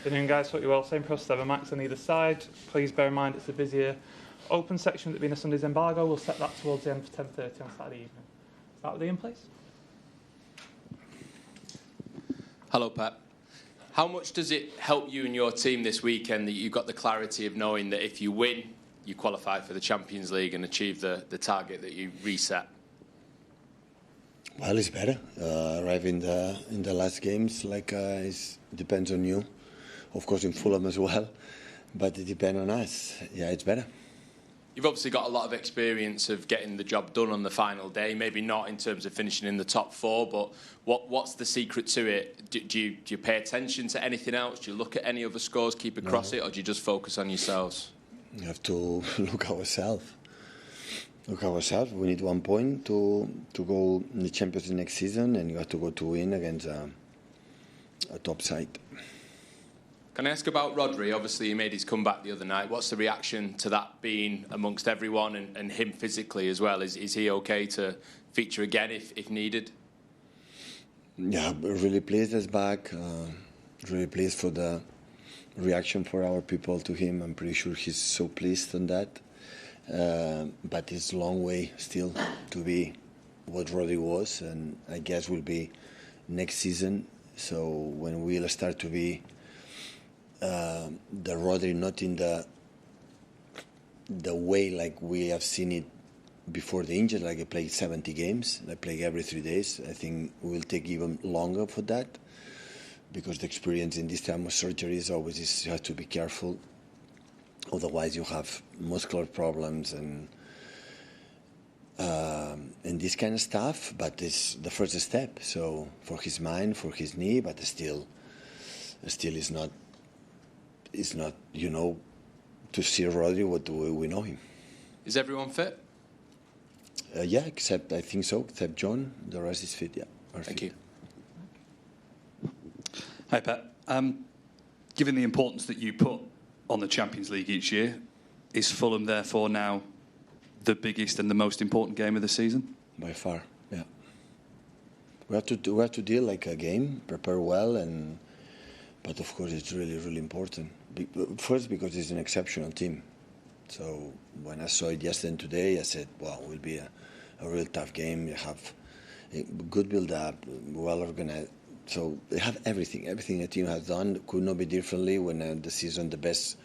Afternoon, guys. Hope you're well. Same process ever. Max on either side. Please bear in mind it's a busier open section that being a Sunday's embargo. We'll set that towards the end for 10:30 on Saturday evening. Start with Ian, please. Hello, Pep. How much does it help you and your team this weekend that you've got the clarity of knowing that if you win, you qualify for the Champions League and achieve the target that you reset? Well, it's better. Arrive in the last games, it depends on you. Of course, in Fulham as well, but it depends on us. Yeah, it's better. You've obviously got a lot of experience of getting the job done on the final day. Maybe not in terms of finishing in the top four, but what's the secret to it? Do you pay attention to anything else? Do you look at any other scores, keep across it, or do you just focus on yourselves? You have to look ourselves. We need 1 point to go in the Champions League next season, and you have to go to win against a top side. Can I ask about Rodri? Obviously, he made his comeback the other night. What's the reaction to that being amongst everyone and him physically as well? Is he okay to feature again if needed? Yeah, really pleased he's back. Really pleased for the reaction for our people to him. I'm pretty sure he's so pleased on that. But it's a long way still to be what Rodri was, and I guess will be next season. So when we'll start to be the Rodri not in the way like we have seen it before the injury, like I played 70 games, I play every 3 days. I think we will take even longer for that, because the experience in this time of surgery is always you have to be careful. Otherwise, you have muscular problems and this kind of stuff. But it's the first step. So for his mind, for his knee, but still is not. It's not, to see Rodri what we know him. Is everyone fit? Yeah, I think so. Except John, the rest is fit. Yeah. Thank you. Hi, Pep. Given the importance that you put on the Champions League each year, is Fulham therefore now the biggest and the most important game of the season? By far, yeah. We have to deal like a game, prepare well, but of course it's really, really important. First, because it's an exceptional team. So when I saw it yesterday and today, I said, wow, it will be a real tough game. You have a good build-up, well organized. So they have everything. Everything the team has done could not be differently when the best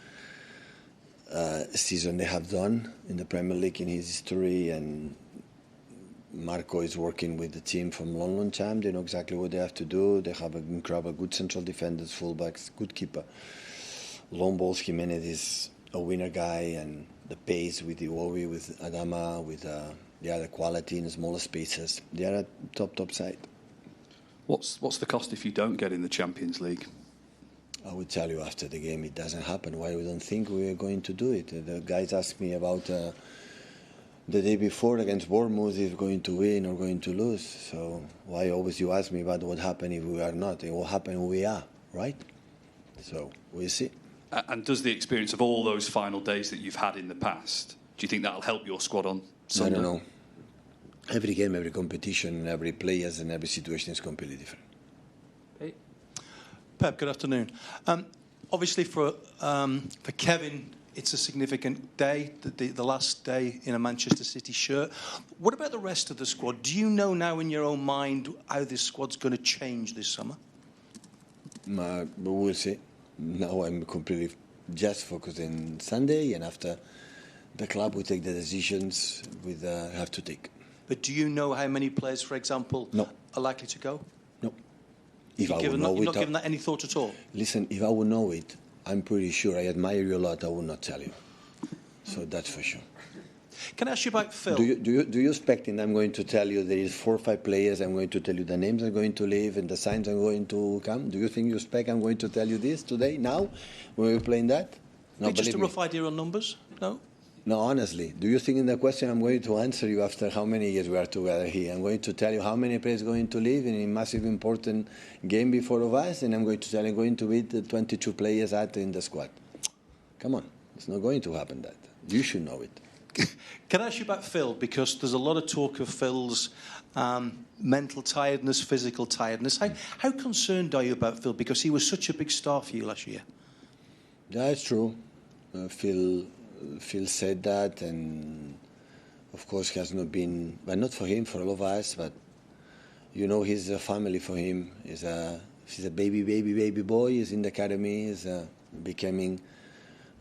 season they have done in the Premier League in his history. And Marco is working with the team from long time. They know exactly what they have to do. They have an incredible good central defenders, fullbacks, good keeper. Long balls, Jimenez is a winner guy, and the pace with Iwobi, with Adama, with the quality in smaller spaces. They are a top side. What's the cost if you don't get in the Champions League? I would tell you after the game it doesn't happen. Why we don't think we are going to do it? The guys asked me about the day before against Bournemouth if going to win or going to lose. So why always you ask me about what happened if we are not? It will happen if we are, right? So we'll see. And does the experience of all those final days that you've had in the past, do you think that'll help your squad on Sunday? I don't know. Every game, every competition, every players and every situation is completely different. Pete? Pep, good afternoon. Obviously for Kevin, it's a significant day, the last day in a Manchester City shirt. What about the rest of the squad? Do you know now in your own mind how this squad's going to change this summer? We'll see. Now I'm completely just focused on Sunday, and after the club will take the decisions we have to take. But do you know how many players, for example, No. are likely to go? No. You're not giving that any thought at all? Listen, if I would know it, I'm pretty sure I admire you a lot, I would not tell you. So that's for sure. Can I ask you about Phil? Do you expect I'm going to tell you there is 4 or 5 players, I'm going to tell you the names are going to leave and the signs are going to come? Do you think you expect I'm going to tell you this today, now, when we're playing that? No, just a rough idea on numbers? No? No, honestly. Do you think in the question I'm going to answer you after how many years we are together here? I'm going to tell you how many players are going to leave in a massive important game before of us, and I'm going to tell you I'm going to beat the 22 players in the squad. Come on. It's not going to happen that. You should know it. Can I ask you about Phil? Because there's a lot of talk of Phil's mental tiredness, physical tiredness. How concerned are you about Phil? Because he was such a big star for you last year. Yeah, it's true. Phil said that, and of course he has not been, but not for him, for all of us. But you know, he's a family for him. He's a baby boy. He's in the academy. He's becoming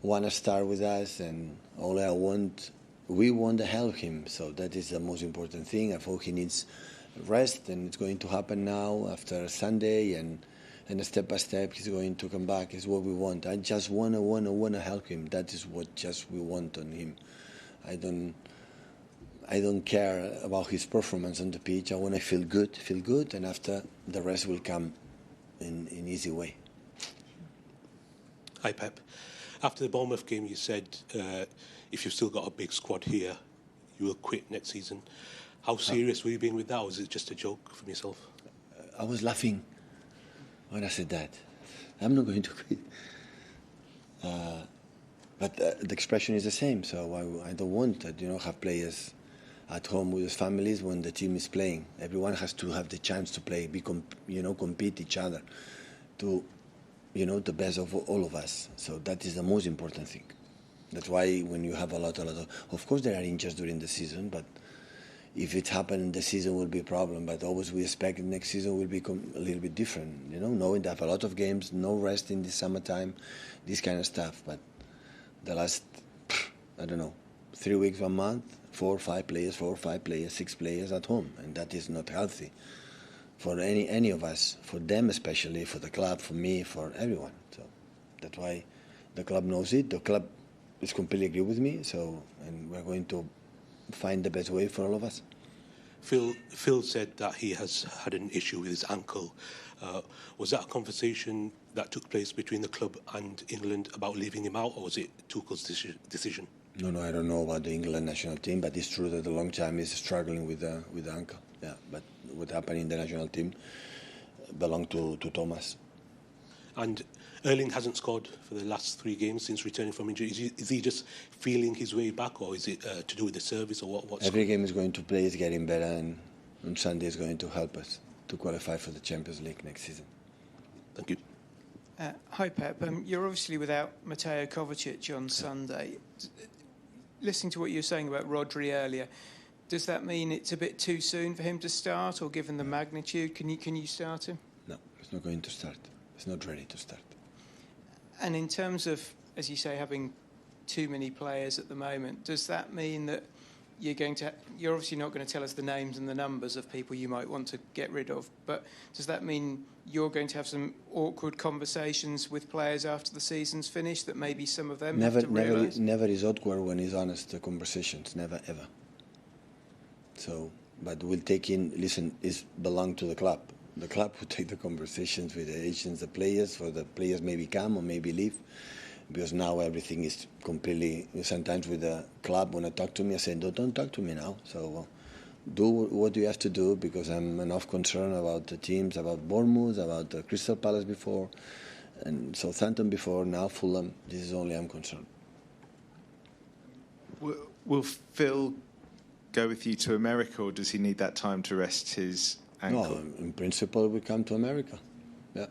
one star with us, and we want to help him. So that is the most important thing. I thought he needs rest, and it's going to happen now after Sunday, and step by step he's going to come back. Is what we want. I just wanna help him. That is what just we want on him. I don't care about his performance on the pitch. I want to feel good, and after the rest will come in easy way. Hi, Pep. After the Bournemouth game, you said if you've still got a big squad here, you will quit next season. How serious were you being with that, or was it just a joke from yourself? I was laughing when I said that. I'm not going to quit. But the expression is the same, so I don't want to have players at home with his families when the team is playing. Everyone has to have the chance to play, compete each other to, the best of all of us. So that is the most important thing. That's why when you have a lot of course there are injuries during the season, but if it happens, the season will be a problem. But always we expect the next season will be a little bit different, knowing that a lot of games, no rest in the summertime, this kind of stuff. But the last, 3 weeks, 1 month, 4 or 5 players, 6 players at home, and that is not healthy for any of us, for them especially, for the club, for me, for everyone. So that's why the club knows it. The club is completely agree with me. So, and we're going to find the best way for all of us. Phil said that he has had an issue with his ankle. Was that a conversation that took place between the club and England about leaving him out, or was it Tuchel's decision? No, I don't know about the England national team, but it's true that a long time he's struggling with the ankle. Yeah, but what happened in the national team belonged to Thomas. And Erling hasn't scored for the last 3 games since returning from injury. Is he just feeling his way back, or is it to do with the service, or what? Every game is going to play is getting better, and on Sunday is going to help us to qualify for the Champions League next season. Thank you. Hi, Pep. You're obviously without Mateo Kovacic on Sunday. Listening to what you were saying about Rodri earlier, does that mean it's a bit too soon for him to start, or given the magnitude, can you start him? No, he's not going to start. He's not ready to start. And in terms of, as you say, having too many players at the moment, does that mean that you're obviously not going to tell us the names and the numbers of people you might want to get rid of, but does that mean you're going to have some awkward conversations with players after the season's finished, that maybe some of them have to realise? Never is awkward when he's honest, the conversations, never, ever. So, but we'll take in, listen, it belongs to the club. The club will take the conversations with the agents, the players, for the players maybe come or maybe leave, because now everything is completely, sometimes with the club, when they talk to me, I say, don't talk to me now. So do what you have to do, because I'm enough concerned about the teams, about Bournemouth, about the Crystal Palace before, and Southampton before, now Fulham. This is only I'm concerned. Will Phil go with you to America, or does he need that time to rest his ankle? No, in principle, we come to America. Yeah.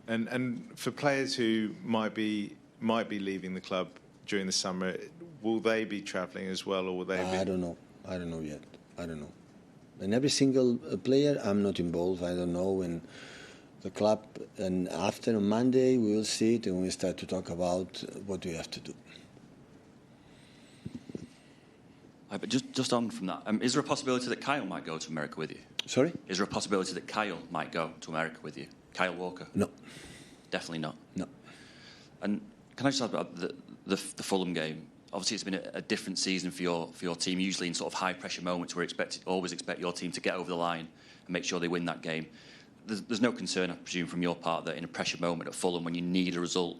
And for players who might be leaving the club during the summer, will they be travelling as well, or will they? I don't know yet. I don't know. And every single player, I'm not involved. I don't know. And the club, and after on Monday, we will see it and we start to talk about what we have to do. But just on from that, is there a possibility that Kyle might go to America with you? Sorry? Is there a possibility that Kyle might go to America with you? Kyle Walker? No. Definitely not? No. And can I just talk about the Fulham game? Obviously, it's been a different season for your team, usually in sort of high-pressure moments where always expect your team to get over the line and make sure they win that game. There's no concern, I presume, from your part that in a pressure moment at Fulham, when you need a result,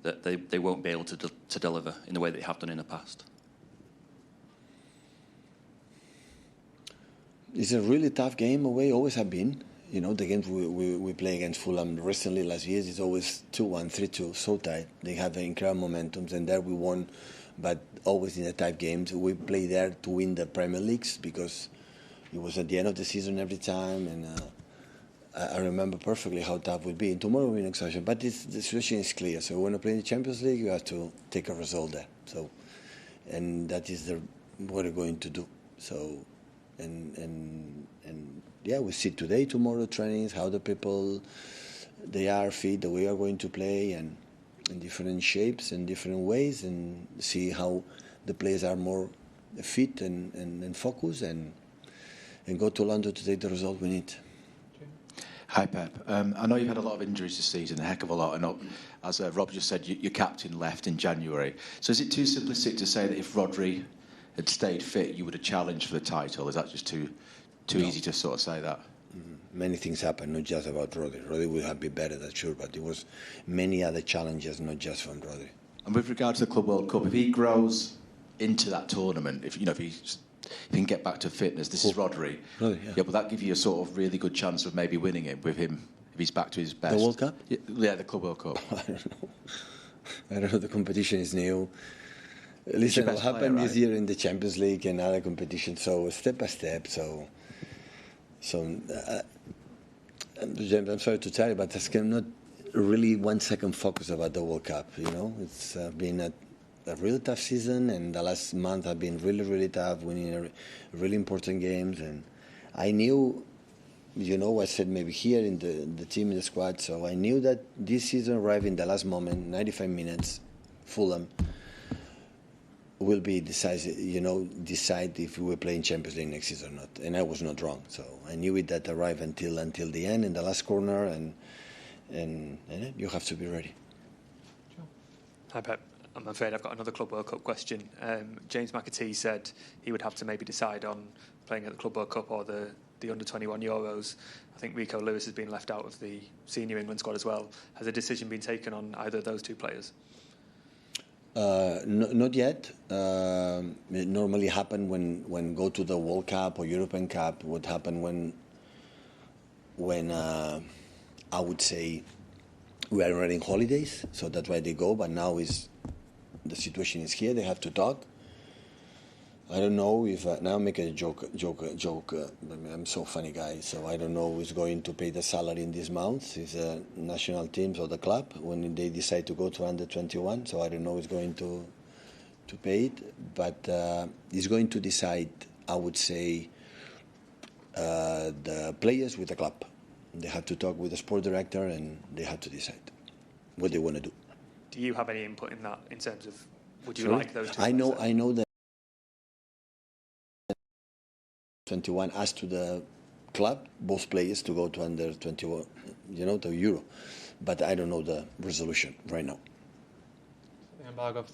that they won't be able to deliver in the way that they have done in the past? It's a really tough game away, always have been. You know, the games we play against Fulham recently last year is always 2-1, 3-2, so tight. They have incredible momentum, and there we won but always in the type games. We play there to win the Premier Leagues because it was at the end of the season every time, and I remember perfectly how tough it would be. And tomorrow we're in exhaustion, but the situation is clear. So when you play in the Champions League, you have to take a result there. So, and that is what we're going to do. So, and yeah, we see today, tomorrow trainings, how the people they are fit, the way we are going to play, and in different shapes and different ways, and see how the players are more fit and focused, and go to London to take the result we need. Hi, Pep. I know you've had a lot of injuries this season, a heck of a lot. And as Rob just said, your captain left in January. So is it too simplistic to say that if Rodri had stayed fit, you would have challenged for the title? Is that just too easy to sort of say that? Many things happen, not just about Rodri. Rodri would have been better, that's sure, but there was many other challenges, not just from Rodri. And with regard to the Club World Cup, if he grows into that tournament, if he can get back to fitness, this is Rodri. Yeah, will that give you a sort of really good chance of maybe winning it with him if he's back to his best? The World Cup? Yeah, the Club World Cup. I don't know. The competition is new. Listen, what happened this year in the Champions League and other competitions, so step by step. So I'm sorry to tell you, but there's not really 1 second focus about the World Cup. It's been a really tough season, and the last month have been really, really tough, winning really important games. And I knew, I said maybe here in the team, in the squad, so I knew that this season arrived in the last moment, 95 minutes, Fulham will be decide if we will play in Champions League next season or not. And I was not wrong. So I knew it that arrived until the end, in the last corner, and you have to be ready. Sure. Hi, Pep. I'm afraid I've got another Club World Cup question. James McAtee said he would have to maybe decide on playing at the Club World Cup or the under-21 Euros. I think Rico Lewis has been left out of the senior England squad as well. Has a decision been taken on either of those two players? Not yet. It normally happen when go to the World Cup or European Cup. What happen when I would say we are running holidays, so that's why they go. But now the situation is here. They have to talk. I don't know if now I'm making a joke. I'm so funny guy, so I don't know who's going to pay the salary in this month. It's a national teams or the club when they decide to go to under 21. So I don't know who's going to pay it, but he's going to decide. I would say the players with the club. They have to talk with the sport director, and they have to decide what they want to do. Do you have any input in that, in terms of would you like those two? I know that 21 asked to the club, both players, to go to under 21, to Euro. But I don't know the resolution right now. The embargo for